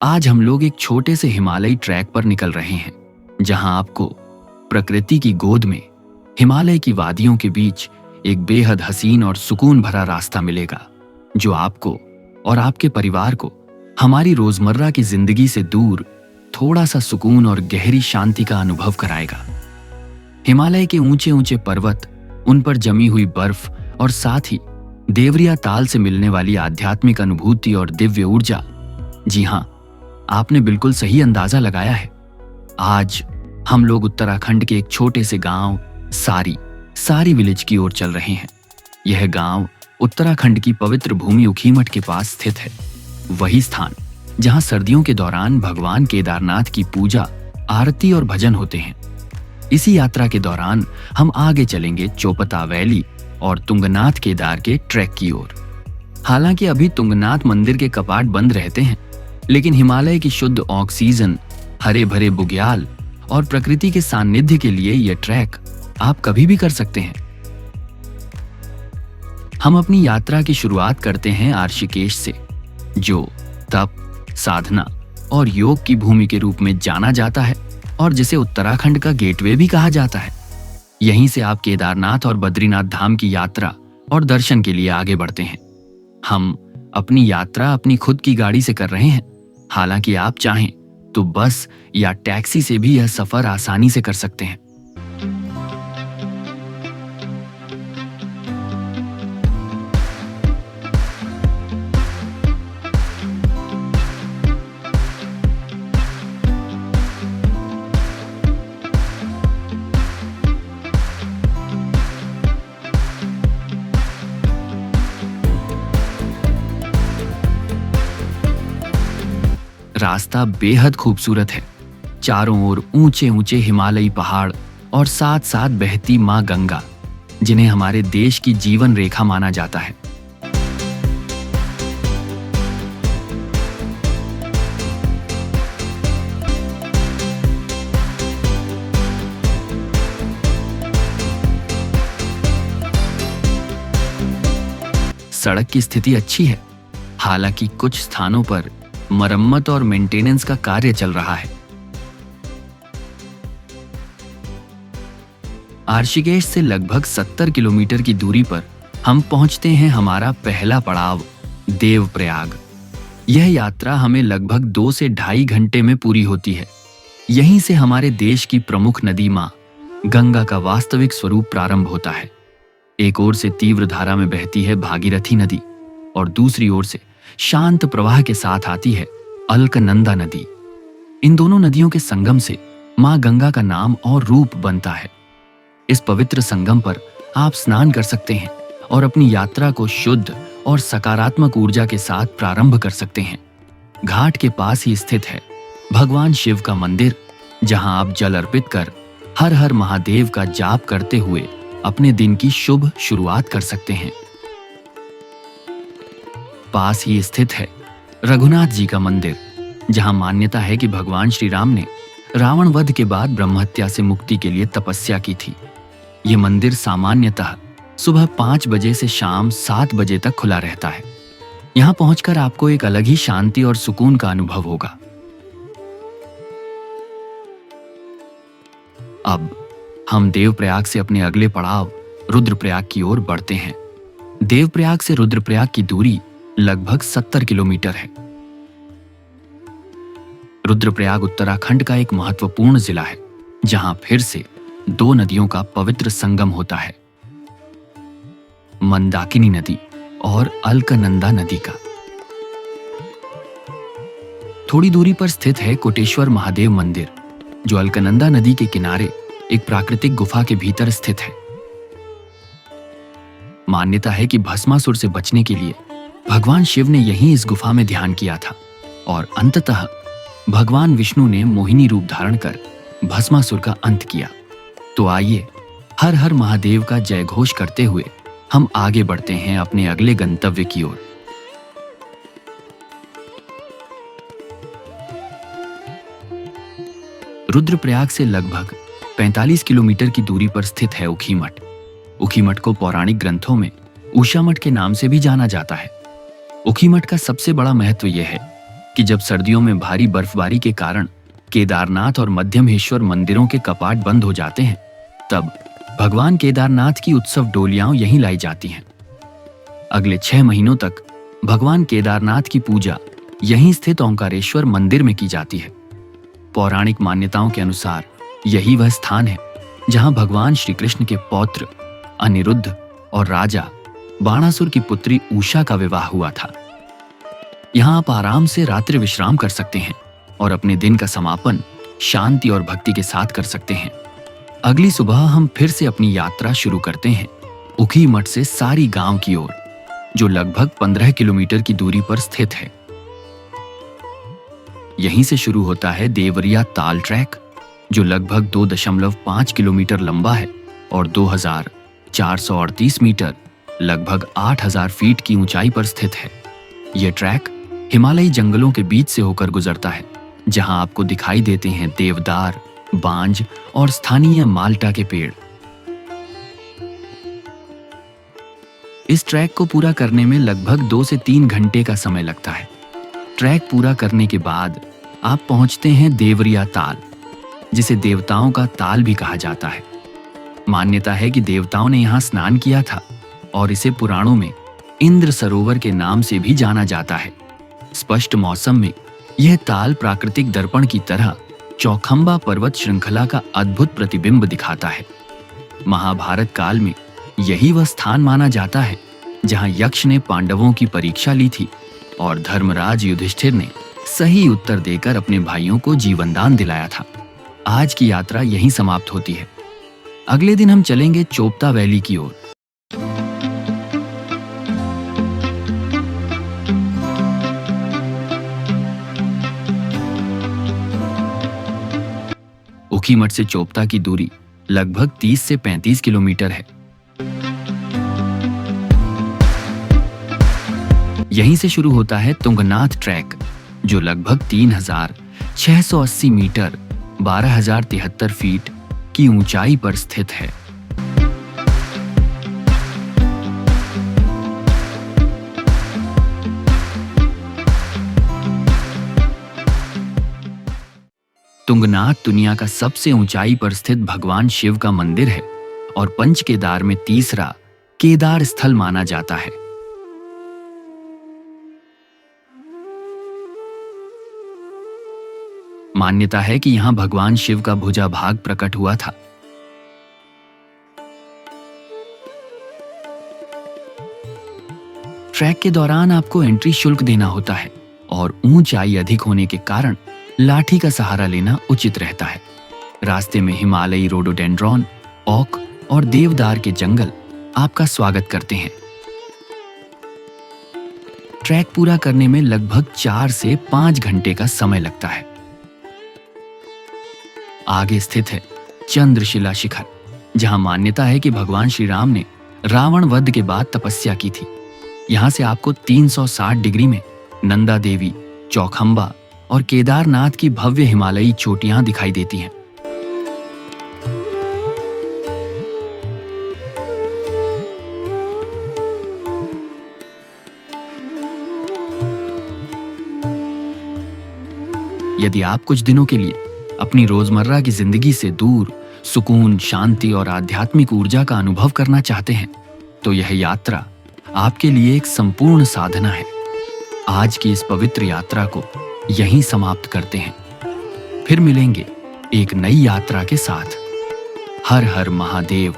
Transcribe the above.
आज हम लोग एक छोटे से हिमालयी ट्रैक पर निकल रहे हैं, जहां आपको प्रकृति की गोद में हिमालय की वादियों के बीच एक बेहद हसीन और सुकून भरा रास्ता मिलेगा, जो आपको और आपके परिवार को हमारी रोजमर्रा की जिंदगी से दूर थोड़ा सा सुकून और गहरी शांति का अनुभव कराएगा। हिमालय के ऊंचे ऊंचे पर्वत, उन पर जमी हुई बर्फ और साथ ही देवरिया ताल से मिलने वाली आध्यात्मिक अनुभूति और दिव्य ऊर्जा। जी हां, आपने बिल्कुल सही अंदाजा लगाया है। आज हम लोग उत्तराखंड के एक छोटे से गांव सारी विलेज की ओर चल रहे हैं। यह गांव उत्तराखंड की पवित्र भूमि ऊखीमठ के पास स्थित है। वही स्थान जहां सर्दियों के दौरान भगवान केदारनाथ की पूजा, आरती और भजन होते हैं। इसी यात्रा के दौरान हम आगे चलेंगे चोपता वैली और तुंगनाथ केदार के ट्रैक की ओर। हालांकि अभी तुंगनाथ मंदिर के कपाट बंद रहते हैं, लेकिन हिमालय की शुद्ध ऑक्सीजन, हरे भरे बुग्याल और प्रकृति के सानिध्य के लिए यह ट्रैक आप कभी भी कर सकते हैं। हम अपनी यात्रा की शुरुआत करते हैं आर्षिकेश से, जो तप, साधना और योग की भूमि के रूप में जाना जाता है और जिसे उत्तराखंड का गेटवे भी कहा जाता है। यहीं से आप केदारनाथ और बद्रीनाथ धाम की यात्रा और दर्शन के लिए आगे बढ़ते हैं। हम अपनी यात्रा अपनी खुद की गाड़ी से कर रहे हैं। हालांकि आप चाहें तो बस या टैक्सी से भी यह सफर आसानी से कर सकते हैं। रास्ता बेहद खूबसूरत है। चारों ओर ऊंचे ऊंचे हिमालयी पहाड़ और साथ साथ बहती मां गंगा, जिन्हें हमारे देश की जीवन रेखा माना जाता है। सड़क की स्थिति अच्छी है, हालांकि कुछ स्थानों पर मरम्मत और मेंटेनेंस का कार्य चल रहा है। आर्षिकेश से लगभग 70 किलोमीटर की दूरी पर हम पहुंचते हैं हमारा पहला पड़ाव, देवप्रयाग। यह यात्रा हमें लगभग 2 से ढाई घंटे में पूरी होती है। यहीं से हमारे देश की प्रमुख नदी मां गंगा का वास्तविक स्वरूप प्रारंभ होता है। एक ओर से तीव्र धारा में बहती है भागीरथी नदी और दूसरी ओर से शांत प्रवाह के साथ आती है अलकनंदा नदी। इन दोनों नदियों के संगम से मां गंगा का नाम और रूप बनता है। इस पवित्र संगम पर आप स्नान कर सकते हैं और अपनी यात्रा को शुद्ध और सकारात्मक ऊर्जा के साथ प्रारंभ कर सकते हैं। घाट के पास ही स्थित है भगवान शिव का मंदिर, जहां आप जल अर्पित कर हर हर महादेव का जाप करते हुए अपने दिन की शुभ शुरुआत कर सकते हैं। पास ही स्थित है रघुनाथ जी का मंदिर, जहां मान्यता है कि भगवान श्री राम ने रावण वध के बाद ब्रह्महत्या से मुक्ति के लिए तपस्या की थी। यह मंदिर सामान्यतः सुबह 5 बजे से शाम 7 बजे तक खुला रहता है। यहां पहुंचकर आपको एक अलग ही शांति और सुकून का अनुभव होगा। अब हम देवप्रयाग से अपने अगले पड़ाव रुद्रप्रयाग की ओर बढ़ते हैं। देवप्रयाग से रुद्रप्रयाग की दूरी लगभग 70 किलोमीटर है। रुद्रप्रयाग उत्तराखंड का एक महत्वपूर्ण जिला है, जहां फिर से 2 नदियों का पवित्र संगम होता है, मंदाकिनी नदी और अलकनंदा नदी का। थोड़ी दूरी पर स्थित है कोटेश्वर महादेव मंदिर, जो अलकनंदा नदी के किनारे एक प्राकृतिक गुफा के भीतर स्थित है। मान्यता है कि भस्मासुर से बचने के लिए भगवान शिव ने यहीं इस गुफा में ध्यान किया था और अंततः भगवान विष्णु ने मोहिनी रूप धारण कर भस्मासुर का अंत किया। तो आइए हर हर महादेव का जय घोष करते हुए हम आगे बढ़ते हैं अपने अगले गंतव्य की ओर। रुद्रप्रयाग से लगभग 45 किलोमीटर की दूरी पर स्थित है ऊखीमठ। ऊखीमठ को पौराणिक ग्रंथों में ऊषा मठ के नाम से भी जाना जाता है। ऊखीमठ का सबसे बड़ा महत्व यह है कि जब सर्दियों में भारी बर्फबारी के कारण केदारनाथ और मध्यमेश्वर मंदिरों के कपाट बंद हो जाते हैं, तब भगवान केदारनाथ की उत्सव डोलियां यहीं लाई जाती हैं। अगले 6 महीनों तक भगवान केदारनाथ की पूजा यहीं स्थित ओंकारेश्वर मंदिर में की जाती है। पौराणिक मान्यताओं के अनुसार यही वह स्थान है जहां भगवान श्री कृष्ण के पौत्र अनिरुद्ध और राजा बाणासुर की पुत्री उषा का विवाह हुआ था। यहां आप आराम से रात्रि विश्राम कर सकते हैं और अपने दिन का समापन शांति और भक्ति के साथ कर सकते हैं। अगली सुबह हम फिर से अपनी यात्रा शुरू करते हैं उखी मठ से सारी गांव की ओर, जो लगभग 15 किलोमीटर की दूरी पर स्थित है। यहीं से शुरू होता है देवरिया ताल ट्रैक, जो लगभग 2.5 किलोमीटर लंबा है और 2438 मीटर लगभग 8000 फीट की ऊंचाई पर स्थित है। यह ट्रैक हिमालयी जंगलों के बीच से होकर गुजरता है, जहां आपको दिखाई देते हैं देवदार, बांज और स्थानीय माल्टा के पेड़। इस ट्रैक को पूरा करने में लगभग 2 से 3 घंटे का समय लगता है। ट्रैक पूरा करने के बाद आप पहुंचते हैं देवरिया ताल, जिसे देवताओं का ताल भी कहा जाता है। मान्यता है कि देवताओं ने यहां स्नान किया था और इसे पुराणों में इंद्र सरोवर के नाम से भी जाना जाता है। स्पष्ट मौसम में यह ताल प्राकृतिक दर्पण की तरह चौखंबा पर्वत श्रृंखला का अद्भुत प्रतिबिंब दिखाता है। महाभारत काल में यही वह स्थान माना जाता है जहां यक्ष ने पांडवों की परीक्षा ली थी और धर्मराज युधिष्ठिर ने सही उत्तर देकर अपने भाइयों को जीवनदान दिलाया था। आज की यात्रा यहीं समाप्त होती है। अगले दिन हम चलेंगे चोपता वैली की ओर। ऊखीमठ से चोपता की दूरी लगभग 30 से 35 किलोमीटर है। यहीं से शुरू होता है तुंगनाथ ट्रैक, जो लगभग 3680 मीटर 12073 फीट की ऊंचाई पर स्थित है। तुंगनाथ दुनिया का सबसे ऊंचाई पर स्थित भगवान शिव का मंदिर है और पंच केदार में तीसरा केदार स्थल माना जाता है। मान्यता है कि यहां भगवान शिव का भुजा भाग प्रकट हुआ था। ट्रैक के दौरान आपको एंट्री शुल्क देना होता है और ऊंचाई अधिक होने के कारण लाठी का सहारा लेना उचित रहता है। रास्ते में हिमालयी रोडोडेंड्रॉन, ओक और देवदार के जंगल आपका स्वागत करते हैं। ट्रैक पूरा करने में लगभग 4 से 5 घंटे का समय लगता है। आगे स्थित है चंद्रशिला शिखर, जहां मान्यता है कि भगवान श्री राम ने रावण वध के बाद तपस्या की थी। यहां से आपको 360 डिग्री में नंदा देवी, चौखंबा और केदारनाथ की भव्य हिमालयी चोटियां दिखाई देती हैं। यदि आप कुछ दिनों के लिए अपनी रोजमर्रा की जिंदगी से दूर सुकून, शांति और आध्यात्मिक ऊर्जा का अनुभव करना चाहते हैं, तो यह यात्रा आपके लिए एक संपूर्ण साधना है। आज की इस पवित्र यात्रा को यहीं समाप्त करते हैं। फिर मिलेंगे एक नई यात्रा के साथ। हर हर महादेव।